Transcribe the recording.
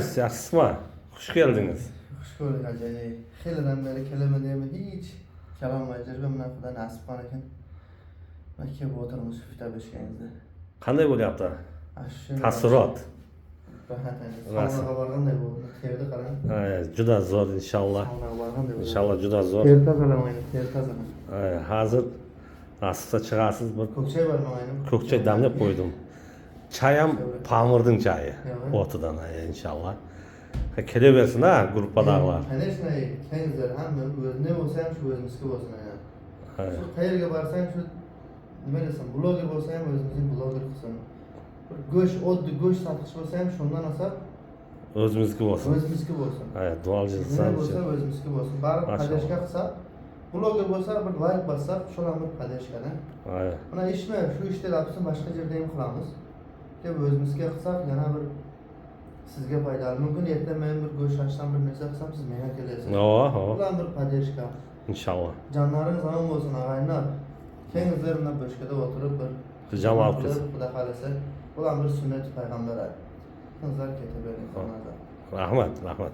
Yaxşısızmı? Hoş geldiniz. Hoş gördük hacı. Xeylidən beri kelemediğimi hiç kelamayacağız. Ben bundan nasip var ekan. Maktab oturmuş fita beşkenizde. Qanday bo'lyapti? Aşağı. Taassurot. Rahat. Sağlığa varganday bo'ldi. Terdi qarang. Juda zo'r inshaalloh. Sağlığa varganday bo'ldi. Inshaalloh juda zo'r. Ter tozalamaydi, ter tozalamaydi. Hozir nasibda chiqasiz bir Ko'kchay bormi aynim? ko'kchay damlab qo'ydim. Çay ham pamirning chayi. Evet. O'tidan inshaalloh. Kelaversin ha gruppadagilar. Конечно, kengizlar hamma o'zini bo'lsa ham shu o'zimizga bo'lsin aynan. Shu qayerga borsang shu nima desam, bloger bo'lsa ham o'zimizni bloger qilsin. Bir go'sht, oddiy go'sht sotish bo'lsa ham shundan olsa O'zimizga bo'lsin. o'zimizga bo'lsin. Duolji Nima bo'lsa o'zimizga bo'lsin. Baribir padashka qilsa, bloger bo'lsa bir like bossa, shular bir padashkadan. Mana ishni shu ishda lapsin boshqa yerda ham qilamiz. Deb o'zimizga qilsak yana bir sizga foydali. Mumkin erta men bir go'sht ochdan bir narsa qilsam siz menga kelasiz. Ular bir padashka. İnşallah. Jonlaringiz omon bo'lsin og'aylar. Kengizlar bilan boshqada o'tirib bir Jamoat qilsin. Xudo xolasa, ular bir sunnat payg'ambar. Qizlar ketaveradi. Rahmat, rahmat.